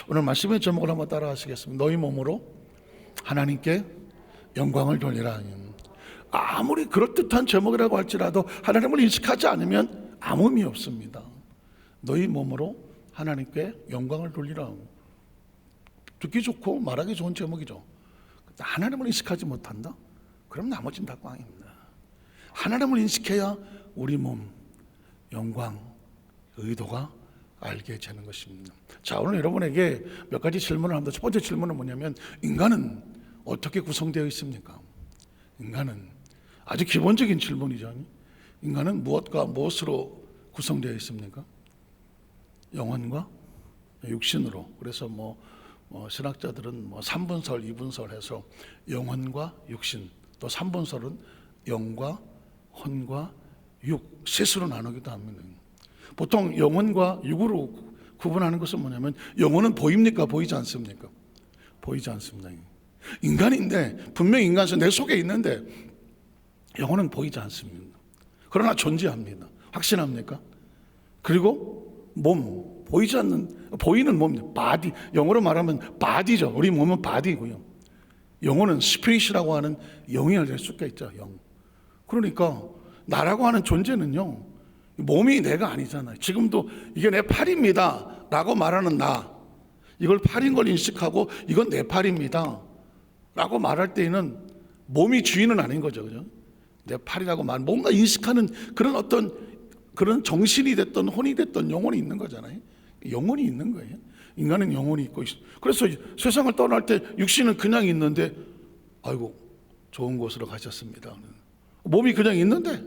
오늘 말씀의 제목을 한번 따라 하시겠습니다. 너희 몸으로 하나님께 영광을 돌리라. 아무리 그럴듯한 제목이라고 할지라도 하나님을 인식하지 않으면 아무 의미 없습니다. 너희 몸으로 하나님께 영광을 돌리라. 듣기 좋고 말하기 좋은 제목이죠. 하나님을 인식하지 못한다? 그럼 나머지는 다 꽝입니다. 하나님을 인식해야 우리 몸 영광, 의도가 알게 되는 것입니다. 자, 오늘 여러분에게 몇 가지 질문을 합니다. 첫 번째 질문은 뭐냐면, 인간은 어떻게 구성되어 있습니까? 인간은 아주 기본적인 질문이죠. 인간은 무엇과 무엇으로 구성되어 있습니까? 영혼과 육신으로. 그래서 신학자들은 3분설, 2분설 해서 영혼과 육신, 또 3분설은 영과 혼과 육, 셋으로 나누기도 합니다. 보통 영혼과 육으로 구분하는 것은 뭐냐면, 영혼은 보입니까? 보이지 않습니까? 보이지 않습니다. 인간인데, 분명히 인간에서 내 속에 있는데 영혼은 보이지 않습니다. 그러나 존재합니다. 확신합니까? 그리고 몸, 보이지 않는, 보이는 몸, 바디, 영어로 말하면 바디죠. 우리 몸은 바디고요. 영혼은 스피릿이라고 하는 영이 될 수가 있죠. 영. 그러니까 나라고 하는 존재는요, 몸이 내가 아니잖아요. 지금도 이게 내 팔입니다 라고 말하는 나, 이걸 팔인 걸 인식하고 이건 내 팔입니다 라고 말할 때에는 몸이 주인은 아닌 거죠. 그죠? 내 팔이라고 뭔가 인식하는 그런 어떤 그런 정신이 됐던 혼이 됐던 영혼이 있는 거잖아요. 영혼이 있는 거예요. 인간은 영혼이 있고 있어. 그래서 세상을 떠날 때 육신은 그냥 있는데, 아이고 좋은 곳으로 가셨습니다. 몸이 그냥 있는데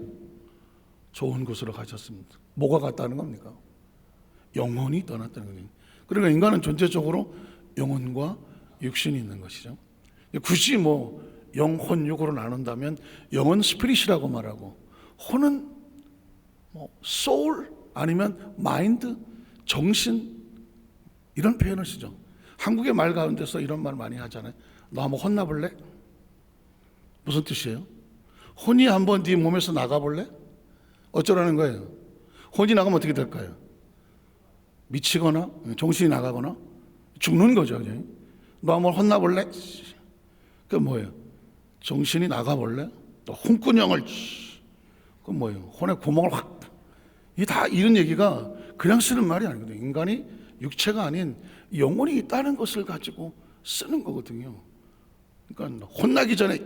좋은 곳으로 가셨습니다. 뭐가 갔다는 겁니까? 영혼이 떠났다는 거예요. 그러니까 인간은 전체적으로 영혼과 육신이 있는 것이죠. 굳이 영, 혼, 육으로 나눈다면 영은 스피릿이라고 말하고, 혼은 소울 아니면 마인드, 정신, 이런 표현을 쓰죠. 한국의 말 가운데서 이런 말 많이 하잖아요. 너 한번 혼나볼래? 무슨 뜻이에요? 혼이 한번 네 몸에서 나가볼래? 어쩌라는 거예요? 혼이 나가면 어떻게 될까요? 미치거나 정신이 나가거나 죽는 거죠. 너 한번 혼나볼래? 그게 뭐예요? 정신이 나가볼래? 또 혼꾸녕을, 그건 뭐예요? 혼의 구멍을 확. 이게 다 이런 얘기가 그냥 쓰는 말이 아니거든요. 인간이 육체가 아닌 영혼이 있다는 것을 가지고 쓰는 거거든요. 그러니까 혼나기 전에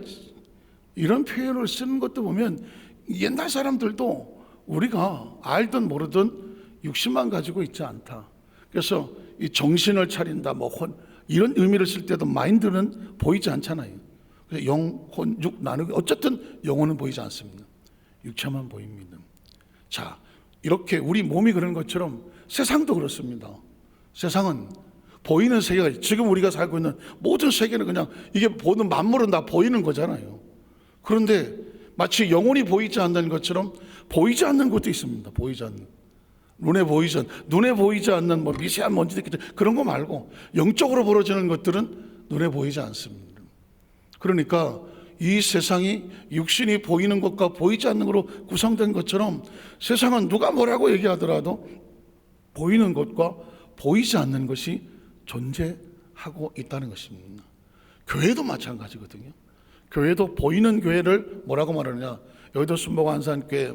이런 표현을 쓰는 것도 보면 옛날 사람들도 우리가 알든 모르든 육신만 가지고 있지 않다. 그래서 이 정신을 차린다, 혼, 이런 의미를 쓸 때도 마인드는 보이지 않잖아요. 그래서 영, 혼, 육 나누기, 어쨌든 영혼은 보이지 않습니다. 육체만 보입니다. 자, 이렇게 우리 몸이 그런 것처럼 세상도 그렇습니다. 세상은 보이는 세계가, 지금 우리가 살고 있는 모든 세계는 그냥 이게 보는 만물은 다 보이는 거잖아요. 그런데 마치 영혼이 보이지 않는 것처럼 보이지 않는 것도 있습니다. 보이지 않는, 눈에 보이지 않는 미세한 먼지들, 그런 거 말고 영적으로 벌어지는 것들은 눈에 보이지 않습니다. 그러니까 이 세상이 육신이 보이는 것과 보이지 않는 것으로 구성된 것처럼, 세상은 누가 뭐라고 얘기하더라도 보이는 것과 보이지 않는 것이 존재하고 있다는 것입니다. 교회도 마찬가지거든요. 교회도 보이는 교회를 뭐라고 말하느냐, 여의도 순복안산교회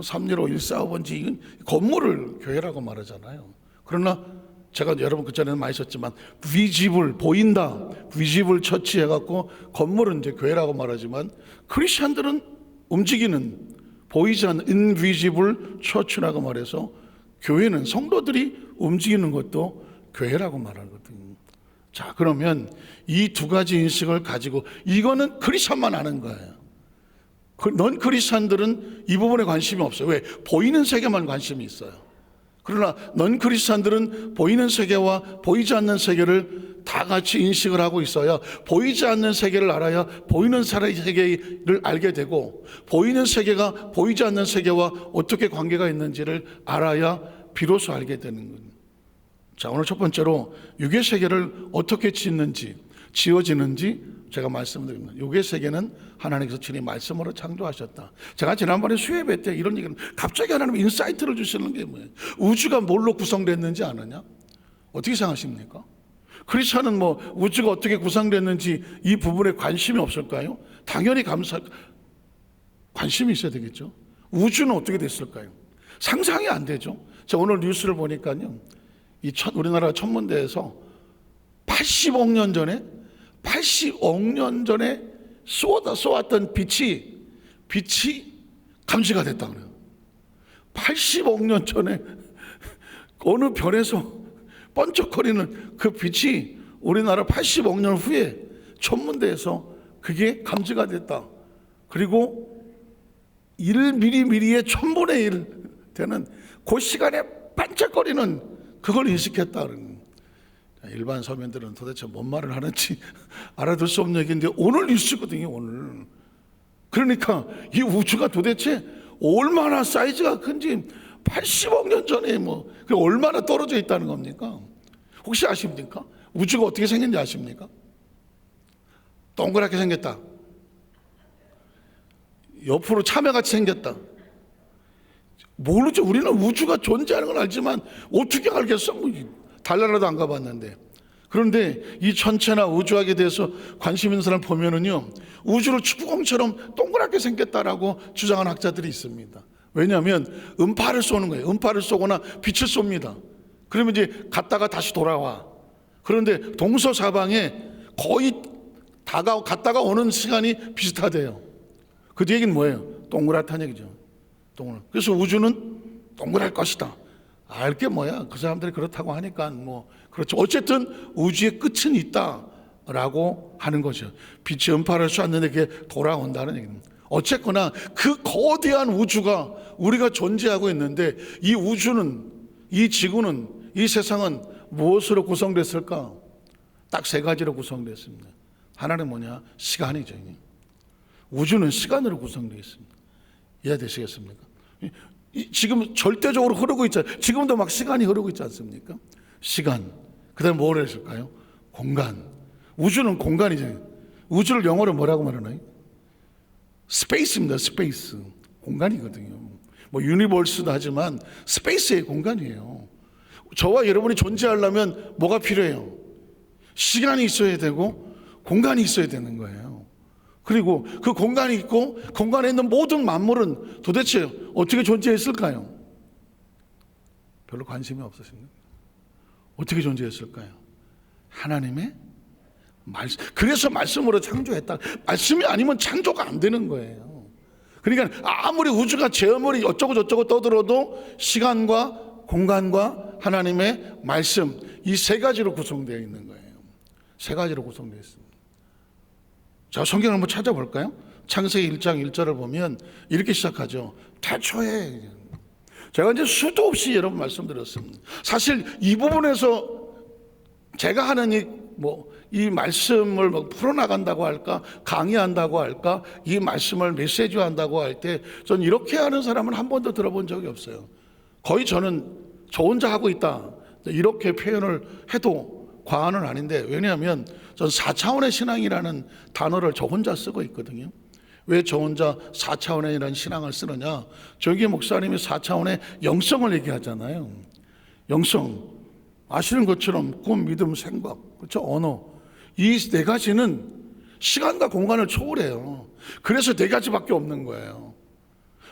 315 145번지 이건 건물을 교회라고 말하잖아요. 그러나 제가 여러분 그전에는 많이 썼지만 비지블, 보인다, 비지블 처치 해갖고 건물은 이제 교회라고 말하지만, 크리스천들은 움직이는, 보이지 않는 인비지블 처치라고 말해서 교회는 성도들이 움직이는 것도 교회라고 말하거든요. 자, 그러면 이 두 가지 인식을 가지고, 이거는 크리스천만 아는 거예요. 넌 크리스천들은 이 부분에 관심이 없어요. 왜? 보이는 세계만 관심이 있어요. 그러나 넌 크리스천들은 보이는 세계와 보이지 않는 세계를 다 같이 인식을 하고 있어야, 보이지 않는 세계를 알아야 보이는 세계를 알게 되고, 보이는 세계가 보이지 않는 세계와 어떻게 관계가 있는지를 알아야 비로소 알게 되는 거예요. 자, 오늘 첫 번째로 육의 세계를 어떻게 지어지는지 제가 말씀드립니다. 육의 세계는 하나님께서 친히 말씀으로 창조하셨다. 제가 지난번에 수요예배 때 이런 얘기를, 갑자기 하나님 인사이트를 주시는 게 뭐예요? 우주가 뭘로 구성됐는지 아느냐? 어떻게 생각하십니까? 크리스천은 뭐 우주가 어떻게 구성됐는지 이 부분에 관심이 없을까요? 당연히 관심이 있어야 되겠죠. 우주는 어떻게 됐을까요? 상상이 안 되죠. 제가 오늘 뉴스를 보니까요, 우리나라 천문대에서 80억 년 전에 쏘았던 빛이 감지가 됐다 그래요. 80억 년 전에 어느 별에서 번쩍거리는 그 빛이 우리나라 80억 년 후에 천문대에서 그게 감지가 됐다. 그리고 1mm의 1000분의 1 되는 그 시간에 반짝거리는 그걸 인식했다. 일반 서민들은 도대체 뭔 말을 하는지 알아들 수 없는 얘기인데 오늘 뉴스거든요. 오늘. 그러니까 이 우주가 도대체 얼마나 사이즈가 큰지 80억 년 전에 얼마나 떨어져 있다는 겁니까? 혹시 아십니까? 우주가 어떻게 생겼는지 아십니까? 동그랗게 생겼다. 옆으로 참외같이 생겼다. 모르죠. 우리는 우주가 존재하는 건 알지만 어떻게 알겠어? 달나라도 안 가봤는데. 그런데 이 천체나 우주학에 대해서 관심 있는 사람 보면은요, 우주를 축구공처럼 동그랗게 생겼다라고 주장하는 학자들이 있습니다. 왜냐하면 음파를 쏘는 거예요. 음파를 쏘거나 빛을 쏩니다. 그러면 이제 갔다가 다시 돌아와. 그런데 동서사방에 거의 갔다가 오는 시간이 비슷하대요. 그 얘기는 뭐예요? 동그랗다는 얘기죠. 그래서 우주는 동그랄 것이다. 알게 뭐야? 그 사람들이 그렇다고 하니까 그렇죠. 어쨌든 우주의 끝은 있다라고 하는 거죠. 빛이 음파를 쐈는데 그게 돌아온다는 얘기입니다. 어쨌거나 그 거대한 우주가 우리가 존재하고 있는데 이 우주는, 이 지구는, 이 세상은 무엇으로 구성됐을까? 딱 세 가지로 구성됐습니다. 하나는 뭐냐? 시간이죠. 우주는 시간으로 구성되어 있습니다. 이해되시겠습니까? 지금 절대적으로 흐르고 있잖아요. 지금도 막 시간이 흐르고 있지 않습니까? 시간. 그 다음에 뭐를 했을까요? 공간. 우주는 공간이잖아요. 우주를 영어로 뭐라고 말하나요? 스페이스입니다. 스페이스. 공간이거든요. 유니버스도 하지만 스페이스의 공간이에요. 저와 여러분이 존재하려면 뭐가 필요해요? 시간이 있어야 되고 공간이 있어야 되는 거예요. 그리고 그 공간이 있고 공간에 있는 모든 만물은 도대체 어떻게 존재했을까요? 별로 관심이 없으십니까? 어떻게 존재했을까요? 하나님의 말씀. 그래서 말씀으로 창조했다. 말씀이 아니면 창조가 안 되는 거예요. 그러니까 아무리 우주가 제어물이 어쩌고 저쩌고 떠들어도 시간과 공간과 하나님의 말씀, 이 세 가지로 구성되어 있는 거예요. 세 가지로 구성되어 있습니다. 자, 성경을 한번 찾아볼까요? 창세기 1장 1절을 보면 이렇게 시작하죠. 태초에. 제가 이제 수도 없이 여러분 말씀드렸습니다. 사실 이 부분에서 제가 하는 이 말씀을 풀어나간다고 할까, 강의한다고 할까, 이 말씀을 메시지한다고 할 때 전 이렇게 하는 사람은 한 번도 들어본 적이 없어요. 거의 저는 저 혼자 하고 있다 이렇게 표현을 해도 과언은 아닌데, 왜냐하면 전 4차원의 신앙이라는 단어를 저 혼자 쓰고 있거든요. 왜 저 혼자 4차원이라는 신앙을 쓰느냐? 저기 목사님이 4차원의 영성을 얘기하잖아요. 영성, 아시는 것처럼 꿈, 믿음, 생각, 그렇죠? 언어. 이 네 가지는 시간과 공간을 초월해요. 그래서 네 가지밖에 없는 거예요.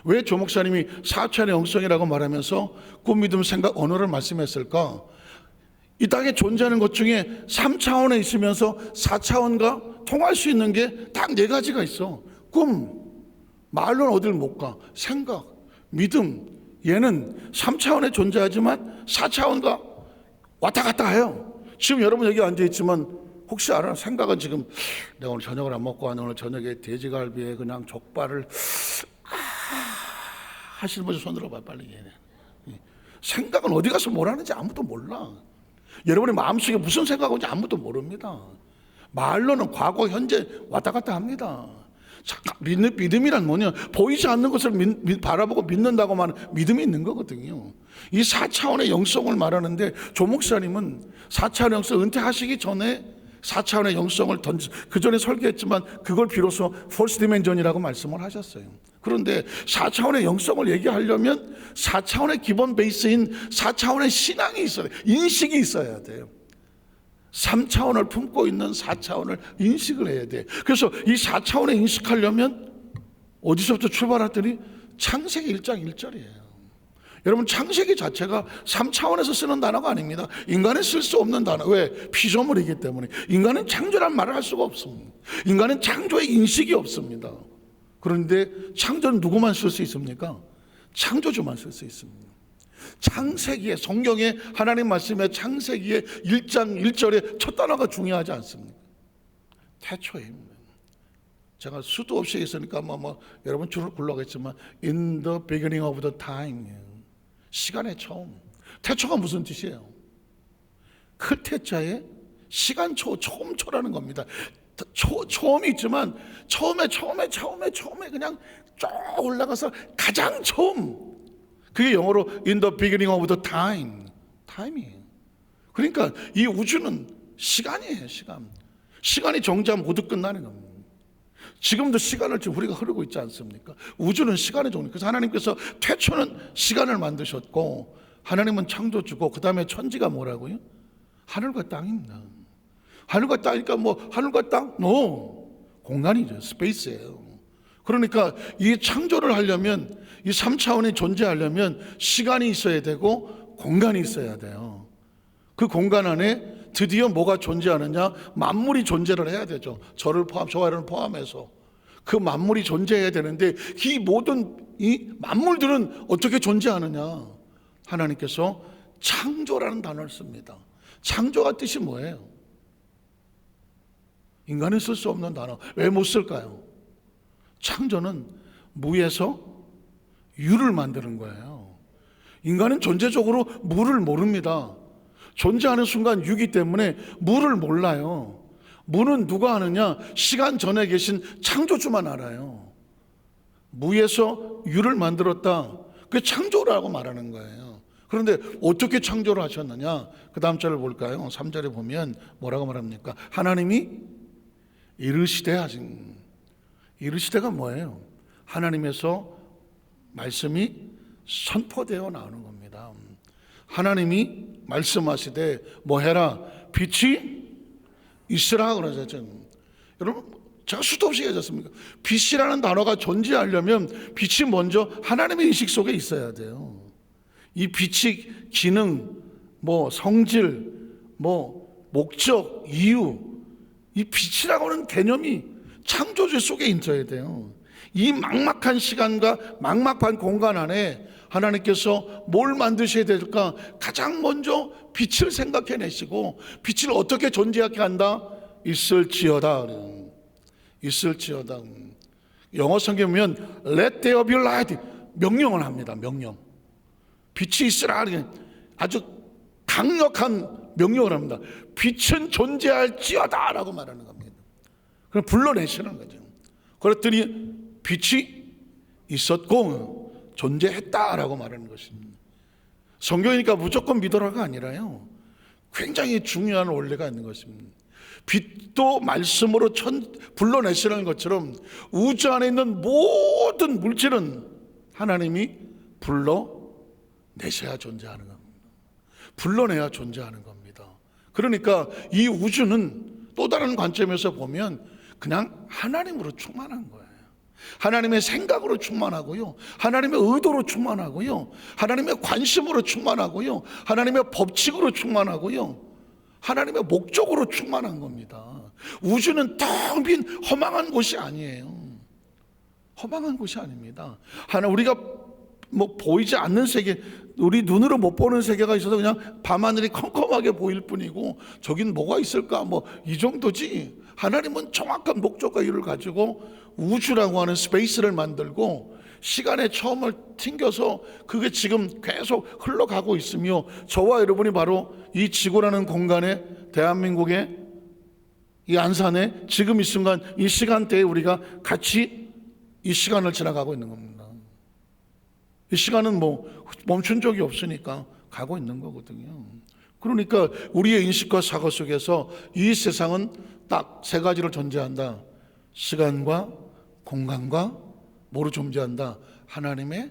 왜 조 목사님이 4차원의 영성이라고 말하면서 꿈, 믿음, 생각, 언어를 말씀했을까? 이 땅에 존재하는 것 중에 3차원에 있으면서 4차원과 통할 수 있는 게 딱 네 가지가 있어. 꿈, 말로는 어딜 못 가. 생각, 믿음, 얘는 3차원에 존재하지만 4차원과 왔다 갔다 해요. 지금 여러분 여기 앉아있지만 혹시 알아? 생각은 지금 내가 오늘 저녁을 안 먹고 왔는데 오늘 저녁에 돼지갈비에 그냥 족발을 하시는 분이 손 들어봐 빨리. 생각은 어디 가서 뭘 하는지 아무도 몰라. 여러분의 마음속에 무슨 생각이 오는지 아무도 모릅니다. 말로는 과거, 현재 왔다 갔다 합니다. 믿음이란 뭐냐? 보이지 않는 것을 바라보고 믿는다고 말하는 믿음이 있는 거거든요. 이 4차원의 영성을 말하는데 조 목사님은 4차원의 영성 은퇴하시기 전에 4차원의 영성을 그 전에 설계했지만 그걸 비로소 폴스 디멘전이라고 말씀을 하셨어요. 그런데 4차원의 영성을 얘기하려면 4차원의 기본 베이스인 4차원의 신앙이 있어야 돼요. 인식이 있어야 돼요. 3차원을 품고 있는 4차원을 인식을 해야 돼. 그래서 이 4차원에 인식하려면 어디서부터 출발했더니 창세기 1장 1절이에요. 여러분, 창세기 자체가 3차원에서 쓰는 단어가 아닙니다. 인간은 쓸 수 없는 단어. 왜? 피조물이기 때문에. 인간은 창조란 말을 할 수가 없습니다. 인간은 창조의 인식이 없습니다. 그런데 창조는 누구만 쓸 수 있습니까? 창조주만 쓸 수 있습니다. 창세기에, 성경에 하나님 말씀에 창세기에 1장 1절에 첫 단어가 중요하지 않습니까? 태초입니다. 제가 수도 없이 있으니까 여러분 줄을 굴러가겠지만 In the beginning of the time, 시간의 처음. 태초가 무슨 뜻이에요? 그 태자에 시간초, 처음초라는 겁니다. 처음이 있지만 처음에 그냥 쭉 올라가서 가장 처음, 그게 영어로 In the beginning of the time, time이에요. 그러니까 이 우주는 시간이에요. 시간이 정지하면 모두 끝나는 겁니다. 지금도 시간을 지금 우리가 흐르고 있지 않습니까? 우주는 시간의 종류. 그래서 하나님께서 태초는 시간을 만드셨고, 하나님은 창조주고, 그 다음에 천지가 뭐라고요? 하늘과 땅입니다. 하늘과 땅이니까 하늘과 땅? 공간이죠. 스페이스예요. 그러니까 이 창조를 하려면, 이 3차원이 존재하려면 시간이 있어야 되고 공간이 있어야 돼요. 그 공간 안에 드디어 뭐가 존재하느냐? 만물이 존재를 해야 되죠. 저와 여러분을 포함해서 그 만물이 존재해야 되는데, 이 모든 이 만물들은 어떻게 존재하느냐? 하나님께서 창조라는 단어를 씁니다. 창조가 뜻이 뭐예요? 인간은 쓸 수 없는 단어. 왜 못 쓸까요? 창조는 무에서 유를 만드는 거예요. 인간은 존재적으로 무를 모릅니다. 존재하는 순간 유기 때문에 무를 몰라요. 무는 누가 아느냐? 시간 전에 계신 창조주만 알아요. 무에서 유를 만들었다. 그게 창조라고 말하는 거예요. 그런데 어떻게 창조를 하셨느냐? 그 다음 절을 볼까요? 3절에 보면 뭐라고 말합니까? 하나님이 이르시되 하신. 이르시되가 뭐예요? 하나님에서 말씀이 선포되어 나오는 겁니다. 하나님이 말씀하시되 뭐 해라? 빛이 있으라 그러죠. 여러분, 제가 수도 없이 얘기했습니까? 빛이라는 단어가 존재하려면 빛이 먼저 하나님의 인식 속에 있어야 돼요. 이 빛이 기능, 성질, 목적, 이유, 이 빛이라고 하는 개념이 창조주 속에 있어야 돼요. 이 막막한 시간과 막막한 공간 안에 하나님께서 뭘 만드셔야 될까? 가장 먼저 빛을 생각해내시고, 빛을 어떻게 존재하게 한다? 있을지어다. 있을지어다. 영어 성경에 보면 Let there be light, 명령을 합니다. 명령. 빛이 있으라. 아주 강력한 명령을 합니다. 빛은 존재할지어다 라고 말하는 겁니다. 그럼 불러내시는 거죠. 그랬더니 빛이 있었고 존재했다라고 말하는 것입니다. 성경이니까 무조건 믿어라가 아니라요, 굉장히 중요한 원리가 있는 것입니다. 빛도 말씀으로 불러내시는 것처럼 우주 안에 있는 모든 물질은 하나님이 불러내셔야 존재하는 겁니다. 불러내야 존재하는 겁니다. 그러니까 이 우주는 또 다른 관점에서 보면 그냥 하나님으로 충만한 거예요. 하나님의 생각으로 충만하고요, 하나님의 의도로 충만하고요, 하나님의 관심으로 충만하고요, 하나님의 법칙으로 충만하고요, 하나님의 목적으로 충만한 겁니다. 우주는 텅 빈 허망한 곳이 아니에요. 허망한 곳이 아닙니다. 우리가 보이지 않는 세계, 우리 눈으로 못 보는 세계가 있어서 그냥 밤하늘이 컴컴하게 보일 뿐이고, 저긴 뭐가 있을까? 이 정도지. 하나님은 정확한 목적과 이유를 가지고 우주라고 하는 스페이스를 만들고 시간의 처음을 튕겨서 그게 지금 계속 흘러가고 있으며, 저와 여러분이 바로 이 지구라는 공간에, 대한민국의 이 안산에 지금 이 순간 이 시간대에 우리가 같이 이 시간을 지나가고 있는 겁니다. 이 시간은 멈춘 적이 없으니까 가고 있는 거거든요. 그러니까 우리의 인식과 사고 속에서 이 세상은 딱 세 가지로 존재한다. 시간과 공간과 뭐로 존재한다? 하나님의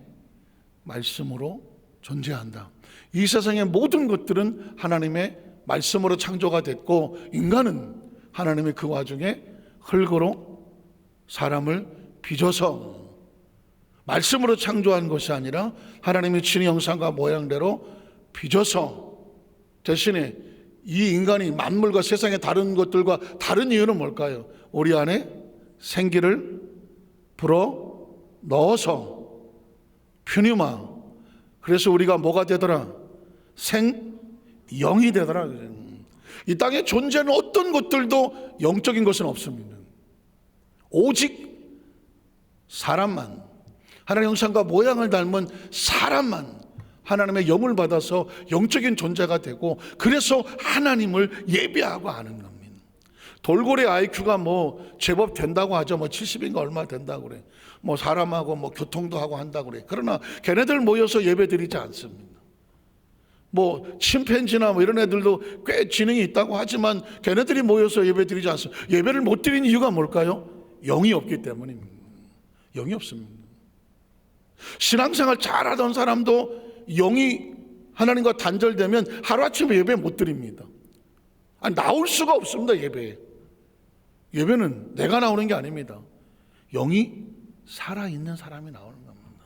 말씀으로 존재한다. 이 세상의 모든 것들은 하나님의 말씀으로 창조가 됐고, 인간은 하나님의 그 와중에 흙으로 사람을 빚어서 말씀으로 창조한 것이 아니라 하나님의 친히 형상과 모양대로 빚어서, 대신에 이 인간이 만물과 세상의 다른 것들과 다른 이유는 뭘까요? 우리 안에 생기를 불어 넣어서 퓨뉴마, 그래서 우리가 뭐가 되더라? 생영이 되더라. 이 땅에 존재하는 어떤 것들도 영적인 것은 없습니다. 오직 사람만, 하나님의 형상과 모양을 닮은 사람만 하나님의 영을 받아서 영적인 존재가 되고, 그래서 하나님을 예배하고 아는 겁니다. 돌고래 IQ가 뭐 제법 된다고 하죠. 뭐 70인가 얼마 된다고 그래. 뭐 사람하고 뭐 교통도 하고 한다고 그래. 그러나 걔네들 모여서 예배 드리지 않습니다. 뭐 침팬지나 뭐 이런 애들도 꽤 지능이 있다고 하지만 걔네들이 모여서 예배 드리지 않습니다. 예배를 못 드리는 이유가 뭘까요? 영이 없기 때문입니다. 영이 없습니다. 신앙생활 잘하던 사람도 영이 하나님과 단절되면 하루아침에 예배 못 드립니다. 아니, 나올 수가 없습니다. 예배는 내가 나오는 게 아닙니다. 영이 살아있는 사람이 나오는 겁니다.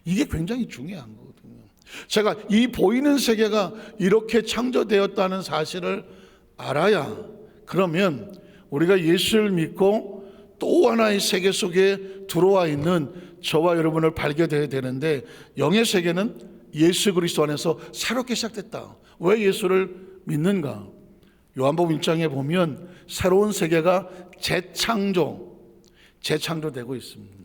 이게 굉장히 중요한 거거든요. 제가 이 보이는 세계가 이렇게 창조되었다는 사실을 알아야, 그러면 우리가 예수를 믿고 또 하나의 세계 속에 들어와 있는 저와 여러분을 발견해야 되는데, 영의 세계는 예수 그리스도 안에서 새롭게 시작됐다. 왜 예수를 믿는가? 요한복음 1장에 보면 새로운 세계가 재창조되고 있습니다.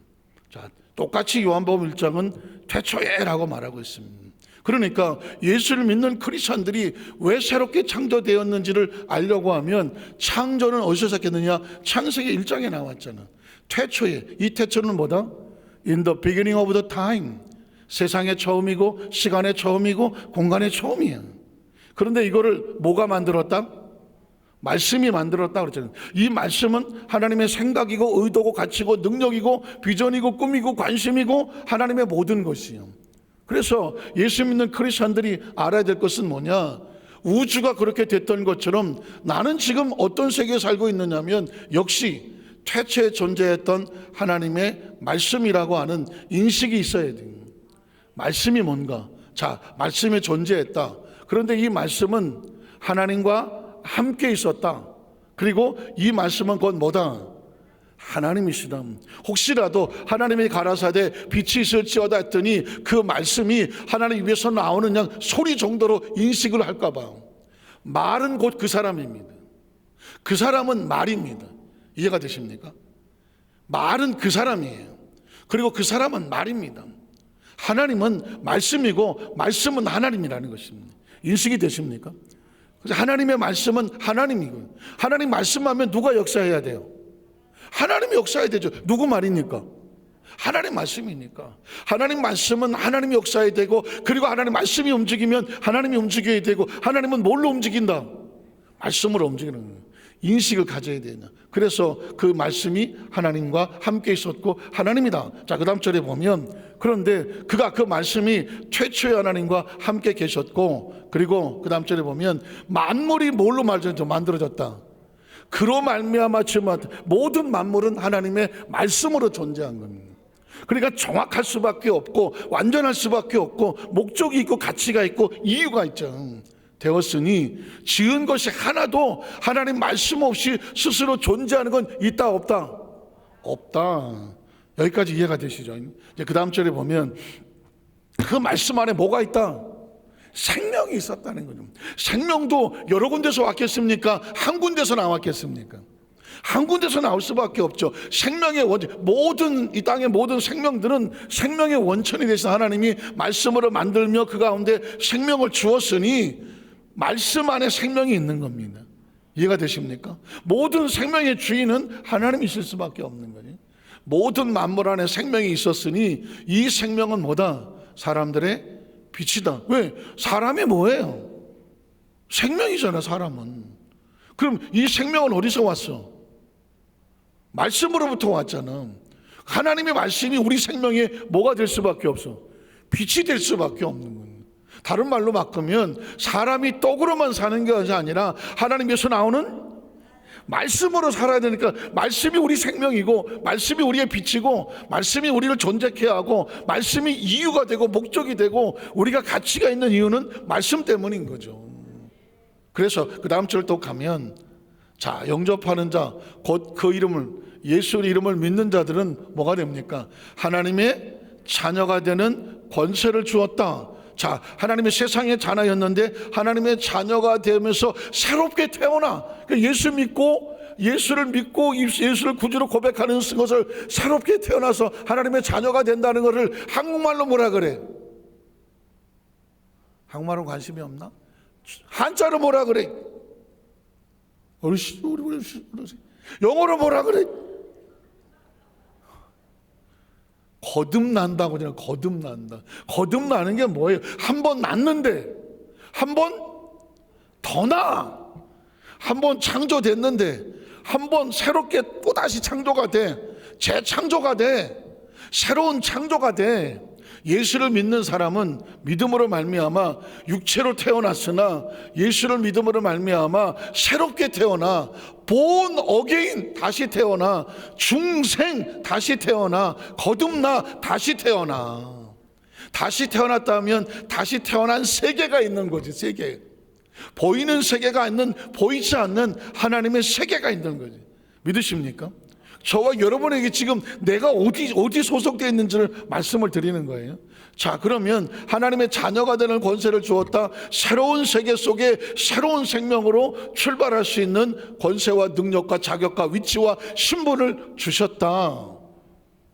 자, 똑같이 요한복음 1장은 태초에라고 말하고 있습니다. 그러니까 예수를 믿는 크리스천들이 왜 새롭게 창조되었는지를 알려고 하면, 창조는 어디서 시작했느냐? 창세기 1장에 나왔잖아. 태초에. 이 태초는 뭐다? In the beginning of the time. 세상의 처음이고 시간의 처음이고 공간의 처음이야. 그런데 이거를 뭐가 만들었다? 말씀이 만들었다 그랬잖아요. 이 말씀은 하나님의 생각이고 의도고 가치고 능력이고 비전이고 꿈이고 관심이고 하나님의 모든 것이요. 그래서 예수 믿는 크리스천들이 알아야 될 것은 뭐냐? 우주가 그렇게 됐던 것처럼 나는 지금 어떤 세계에 살고 있느냐면, 역시 태초에 존재했던 하나님의 말씀이라고 하는 인식이 있어야 돼요. 말씀이 뭔가? 자, 말씀이 존재했다. 그런데 이 말씀은 하나님과 함께 있었다. 그리고 이 말씀은 곧 뭐다? 하나님이시다. 혹시라도 하나님이 가라사대 빛이 있을지어다 했더니 그 말씀이 하나님 입에서 나오는 양 소리 정도로 인식을 할까 봐. 말은 곧 그 사람입니다. 그 사람은 말입니다. 이해가 되십니까? 말은 그 사람이에요. 그리고 그 사람은 말입니다. 하나님은 말씀이고 말씀은 하나님이라는 것입니다. 인식이 되십니까? 하나님의 말씀은 하나님이고, 하나님 말씀하면 누가 역사해야 돼요? 하나님이 역사해야 되죠. 누구 말입니까? 하나님 말씀이니까. 하나님 말씀은 하나님이 역사해야 되고, 그리고 하나님 말씀이 움직이면 하나님이 움직여야 되고, 하나님은 뭘로 움직인다? 말씀으로 움직이는 거예요. 인식을 가져야 되냐. 그래서 그 말씀이 하나님과 함께 있었고 하나님이다. 자, 그 다음 절에 보면, 그런데 그가 그 말씀이 최초의 하나님과 함께 계셨고, 그리고 그 다음 절에 보면 만물이 뭘로 만들어졌다? 그로 말미암아 모든 만물은 하나님의 말씀으로 존재한 겁니다. 그러니까 정확할 수밖에 없고 완전할 수밖에 없고 목적이 있고 가치가 있고 이유가 있죠. 되었으니 지은 것이 하나도 하나님 말씀 없이 스스로 존재하는 건 있다 없다? 없다. 여기까지 이해가 되시죠? 이제 그 다음 절에 보면 그 말씀 안에 뭐가 있다? 생명이 있었다는 거죠. 생명도 여러 군데서 왔겠습니까? 한 군데서 나왔겠습니까? 한 군데서 나올 수밖에 없죠. 생명의 원천, 이 땅의 모든 생명들은 생명의 원천이 되신 하나님이 말씀으로 만들며 그 가운데 생명을 주었으니 말씀 안에 생명이 있는 겁니다. 이해가 되십니까? 모든 생명의 주인은 하나님이실 수밖에 없는 거죠. 모든 만물 안에 생명이 있었으니 이 생명은 뭐다? 사람들의 빛이다. 왜? 사람이 뭐예요? 생명이잖아, 사람은. 그럼 이 생명은 어디서 왔어? 말씀으로부터 왔잖아. 하나님의 말씀이 우리 생명에 뭐가 될 수밖에 없어? 빛이 될 수밖에 없는 거예요. 다른 말로 바꾸면 사람이 떡으로만 사는 것이 아니라 하나님께서 나오는 말씀으로 살아야 되니까, 말씀이 우리 생명이고 말씀이 우리의 빛이고 말씀이 우리를 존재케 하고 말씀이 이유가 되고 목적이 되고 우리가 가치가 있는 이유는 말씀 때문인 거죠. 그래서 그 다음 절 또 가면, 자, 영접하는 자, 곧 그 이름을, 예수 이름을 믿는 자들은 뭐가 됩니까? 하나님의 자녀가 되는 권세를 주었다. 자, 하나님의 세상의 자녀였는데 하나님의 자녀가 되면서 새롭게 태어나, 예수 믿고 예수를 믿고 예수를 구주로 고백하는 것을 새롭게 태어나서 하나님의 자녀가 된다는 것을 한국말로 뭐라 그래? 한국말로 관심이 없나? 한자로 뭐라 그래? 영어로 뭐라 그래? 거듭난다고 하잖아요. 거듭난다. 거듭나는 게 뭐예요? 한 번 낳는데 한 번 더 나. 한 번 창조됐는데 한 번 새롭게 또다시 창조가 돼. 재창조가 돼. 새로운 창조가 돼. 예수를 믿는 사람은 믿음으로 말미암아 육체로 태어났으나 예수를 믿음으로 말미암아 새롭게 태어나, born again, 다시 태어나, 중생, 다시 태어나, 거듭나, 다시 태어나. 다시 태어났다면 다시 태어난 세계가 있는 거지. 세계, 보이는 세계가 있는, 보이지 않는 하나님의 세계가 있는 거지. 믿으십니까? 저와 여러분에게 지금 내가 어디 소속되어 있는지를 말씀을 드리는 거예요. 자, 그러면 하나님의 자녀가 되는 권세를 주었다. 새로운 세계 속에 새로운 생명으로 출발할 수 있는 권세와 능력과 자격과 위치와 신분을 주셨다.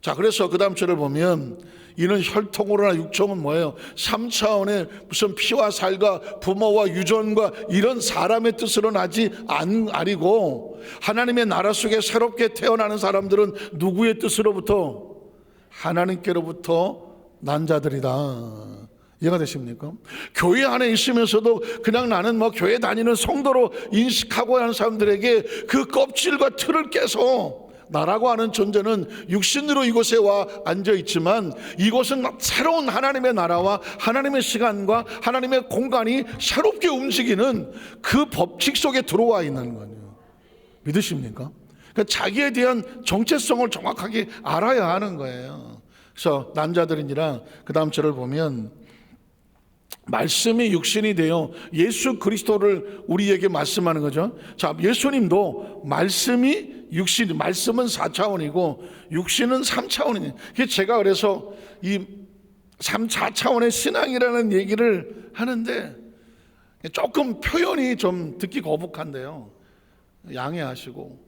자, 그래서 그 다음 절을 보면, 이는 혈통으로나 육정은 뭐예요? 3차원의 무슨 피와 살과 부모와 유전과 이런 사람의 뜻으로 나지 아니고, 하나님의 나라 속에 새롭게 태어나는 사람들은 누구의 뜻으로부터? 하나님께로부터 난 자들이다. 이해가 되십니까? 교회 안에 있으면서도 그냥 나는 뭐 교회 다니는 성도로 인식하고 하는 사람들에게 그 껍질과 틀을 깨서 나라고 하는 존재는 육신으로 이곳에 와 앉아 있지만 이곳은 새로운 하나님의 나라와 하나님의 시간과 하나님의 공간이 새롭게 움직이는 그 법칙 속에 들어와 있는 거예요. 믿으십니까? 그러니까 자기에 대한 정체성을 정확하게 알아야 하는 거예요. 그래서 난자들이니라 그 다음 절을 보면, 말씀이 육신이 되어 예수 그리스도를 우리에게 말씀하는 거죠. 자, 예수님도 말씀이 육신, 말씀은 4차원이고 육신은 3차원이에요. 제가 그래서 이 4차원의 신앙이라는 얘기를 하는데 조금 표현이 좀 듣기 거북한데요. 양해하시고,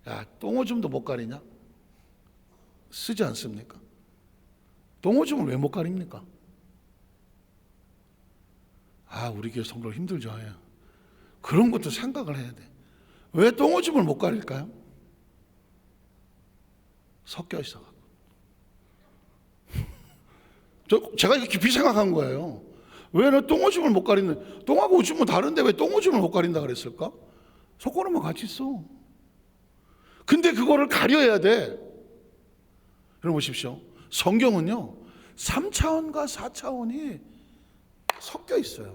야, 똥오줌도 못 가리냐? 쓰지 않습니까? 똥오줌을 왜 못 가립니까? 아, 우리 교회 성도들 힘들죠. 그런 것도 생각을 해야 돼. 왜 똥오줌을 못 가릴까요? 섞여 있어가지고. 제가 이렇게 깊이 생각한 거예요. 왜 너 똥오줌을 못 가리는, 똥하고 오줌은 다른데 왜 똥오줌을 못 가린다 그랬을까? 속고는만 같이 있어. 근데 그거를 가려야 돼. 여러분 보십시오. 성경은요 3차원과 4차원이 섞여 있어요.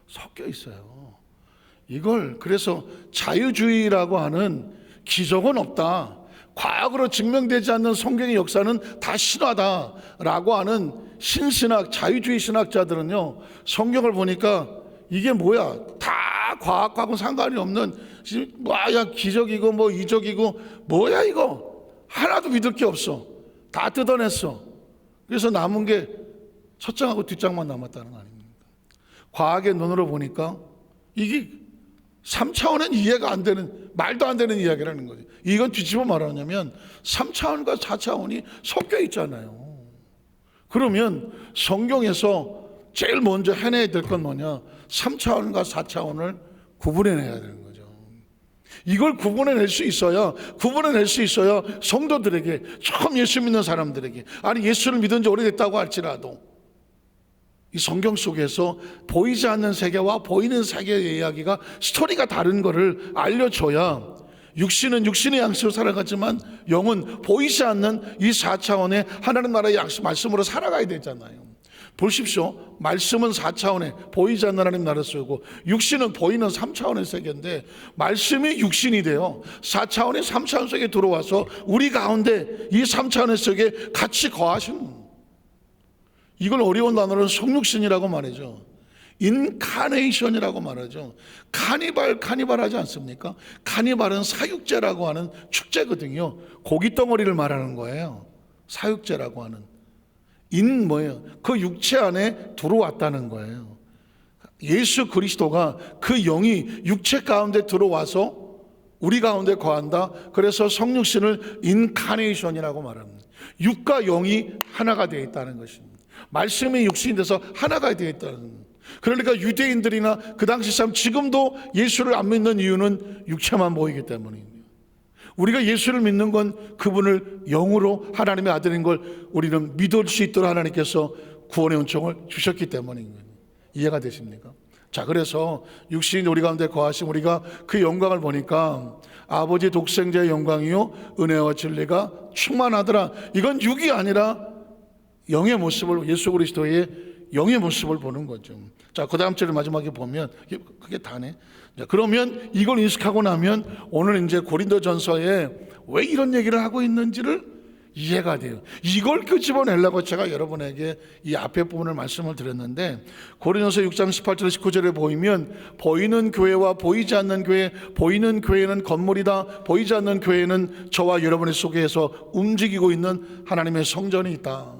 섞여 있어요. 이걸 그래서 자유주의라고 하는 기적은 없다, 과학으로 증명되지 않는 성경의 역사는 다 신화다라고 하는 신신학, 자유주의 신학자들은요, 성경을 보니까 이게 뭐야, 다 과학하고 상관이 없는, 뭐야 기적이고 뭐 이적이고 뭐야 이거 하나도 믿을 게 없어. 다 뜯어냈어. 그래서 남은 게 첫 장하고 뒷장만 남았다는 거 아닙니까? 과학의 눈으로 보니까 이게 3차원은 이해가 안 되는, 말도 안 되는 이야기라는 거죠. 이건 뒤집어 말하냐면 3차원과 4차원이 섞여 있잖아요. 그러면 성경에서 제일 먼저 해내야 될 건 뭐냐? 3차원과 4차원을 구분해내야 되는 거죠. 이걸 구분해낼 수 있어야 성도들에게, 처음 예수 믿는 사람들에게, 아니 예수를 믿은 지 오래됐다고 할지라도 이 성경 속에서 보이지 않는 세계와 보이는 세계의 이야기가, 스토리가 다른 것을 알려줘야 육신은 육신의 양식으로 살아가지만 영은 보이지 않는 이 4차원의 하나님 나라의 말씀으로 살아가야 되잖아요. 보십시오. 말씀은 4차원의 보이지 않는 하나님 나라를 쓰고, 육신은 보이는 3차원의 세계인데 말씀이 육신이 돼요. 4차원의 3차원 세계에 들어와서 우리 가운데 이 3차원의 세계에 같이 거하시는, 이걸 어려운 단어로는 성육신이라고 말하죠. 인카네이션이라고 말하죠. 카니발 하지 않습니까? 카니발은 사육제라고 하는 축제거든요. 고기 덩어리를 말하는 거예요. 사육제라고 하는. 뭐예요? 그 육체 안에 들어왔다는 거예요. 예수 그리스도가 그 영이 육체 가운데 들어와서 우리 가운데 거한다. 그래서 성육신을 인카네이션이라고 말합니다. 육과 영이 하나가 되어 있다는 것입니다. 말씀이 육신이 돼서 하나가 되어 있다는 겁니다. 그러니까 유대인들이나 그 당시 사람, 지금도 예수를 안 믿는 이유는 육체만 보이기 때문입니다. 우리가 예수를 믿는 건 그분을 영으로 하나님의 아들인 걸 우리는 믿을 수 있도록 하나님께서 구원의 은총을 주셨기 때문입니다. 이해가 되십니까? 자, 그래서 육신이 우리 가운데 거하심, 우리가 그 영광을 보니까 아버지 독생자의 영광이요 은혜와 진리가 충만하더라. 이건 육이 아니라 영의 모습을, 예수 그리스도의 영의 모습을 보는 거죠. 자, 그 다음 절을 마지막에 보면 그게 다네. 자, 그러면 이걸 인식하고 나면 오늘 이제 고린도전서에 왜 이런 얘기를 하고 있는지를 이해가 돼요. 이걸 끄집어내려고 제가 여러분에게 이 앞에 부분을 말씀을 드렸는데, 고린도서 6장 18절 19절에 보이면 보이는 교회와 보이지 않는 교회, 보이는 교회는 건물이다, 보이지 않는 교회는 저와 여러분의 속에서 움직이고 있는 하나님의 성전이 있다.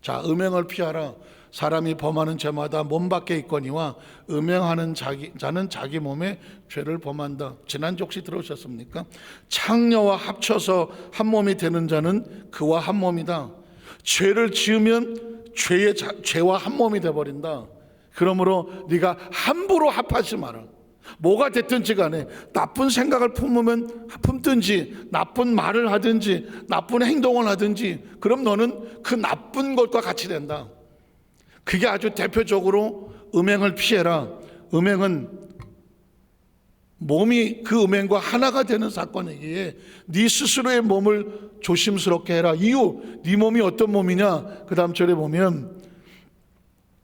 자, 음행을 피하라. 사람이 범하는 죄마다 몸 밖에 있거니와 음행하는 자는 자기 몸에 죄를 범한다. 지난주 혹시 들어오셨습니까? 창녀와 합쳐서 한 몸이 되는 자는 그와 한 몸이다. 죄를 지으면 죄와 한 몸이 되어버린다. 그러므로 네가 함부로 합하지 마라. 뭐가 됐든지 간에 나쁜 생각을 품든지 나쁜 말을 하든지 나쁜 행동을 하든지, 그럼 너는 그 나쁜 것과 같이 된다. 그게 아주 대표적으로 음행을 피해라. 음행은 몸이 그 음행과 하나가 되는 사건이기에 네 스스로의 몸을 조심스럽게 해라. 이유, 네 몸이 어떤 몸이냐? 그 다음 절에 보면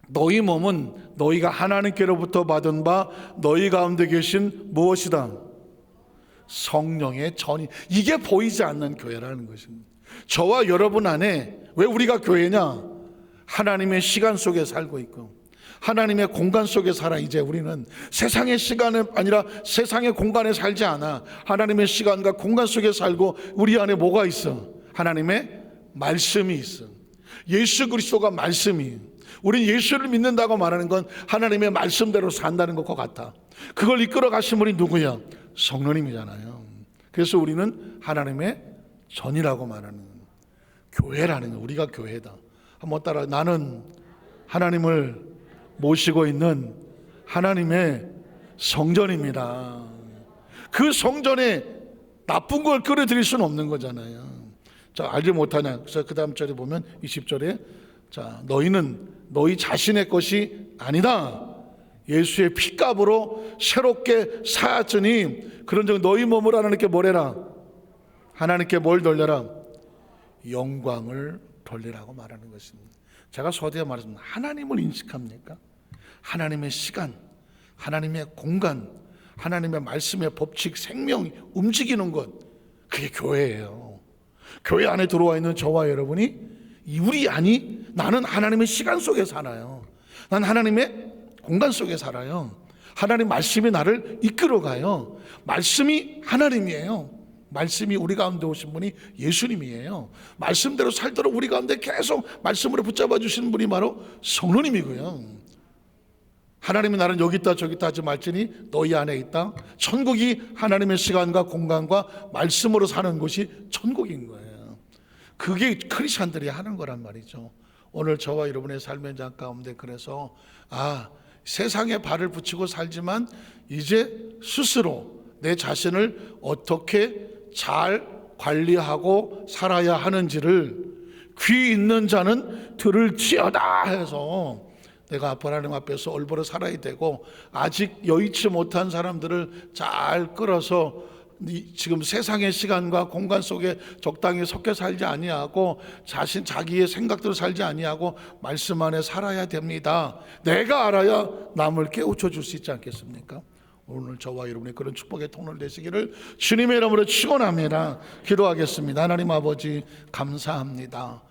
너희 몸은 너희가 하나님께로부터 받은 바 너희 가운데 계신 무엇이다? 성령의 전이. 이게 보이지 않는 교회라는 것입니다. 저와 여러분 안에 왜 우리가 교회냐? 하나님의 시간 속에 살고 있고 하나님의 공간 속에 살아. 이제 우리는 세상의 시간이 아니라 세상의 공간에 살지 않아. 하나님의 시간과 공간 속에 살고 우리 안에 뭐가 있어? 하나님의 말씀이 있어. 예수 그리스도가 말씀이에요. 우린 예수를 믿는다고 말하는 건 하나님의 말씀대로 산다는 것과 같아. 그걸 이끌어 가신 분이 누구야? 성령님이잖아요. 그래서 우리는 하나님의 전이라고 말하는 교회라는 거예요. 우리가 교회다. 한번 따라. 나는 하나님을 모시고 있는 하나님의 성전입니다. 그 성전에 나쁜 걸 끌어들일 수는 없는 거잖아요. 자, 알지 못하냐? 그래서 그 다음 절에 보면 20절에 자, 너희는 너희 자신의 것이 아니다. 예수의 피값으로 새롭게 사였으니 그런즉 너희 몸을 하나님께 뭘 해라? 하나님께 뭘 돌려라? 영광을 돌리라고 말하는 것입니다. 제가 서두에 말했습니다. 하나님을 인식합니까? 하나님의 시간, 하나님의 공간, 하나님의 말씀의 법칙, 생명이 움직이는 것, 그게 교회예요. 교회 안에 들어와 있는 저와 여러분이 우리 안이, 나는 하나님의 시간 속에 살아요. 난 하나님의 공간 속에 살아요. 하나님 말씀이 나를 이끌어가요. 말씀이 하나님이에요. 말씀이 우리 가운데 오신 분이 예수님이에요. 말씀대로 살도록 우리 가운데 계속 말씀으로 붙잡아 주시는 분이 바로 성령님이고요. 하나님이 나는 여기 있다 저기 있다 하지 말지니 너희 안에 있다. 천국이 하나님의 시간과 공간과 말씀으로 사는 곳이 천국인 거예요. 그게 크리스찬들이 하는 거란 말이죠. 오늘 저와 여러분의 삶의 장 가운데 그래서 세상에 발을 붙이고 살지만 이제 스스로 내 자신을 어떻게 잘 관리하고 살아야 하는지를 귀 있는 자는 들을지어다 해서 내가 하나님 앞에서 올바로 살아야 되고, 아직 여의치 못한 사람들을 잘 끌어서 지금 세상의 시간과 공간 속에 적당히 섞여 살지 아니하고 자기의 생각대로 살지 아니하고 말씀 안에 살아야 됩니다. 내가 알아야 남을 깨우쳐 줄 수 있지 않겠습니까? 오늘 저와 여러분이 그런 축복의 통로를 되시기를 주님의 이름으로 축원합니다. 기도하겠습니다. 하나님 아버지 감사합니다.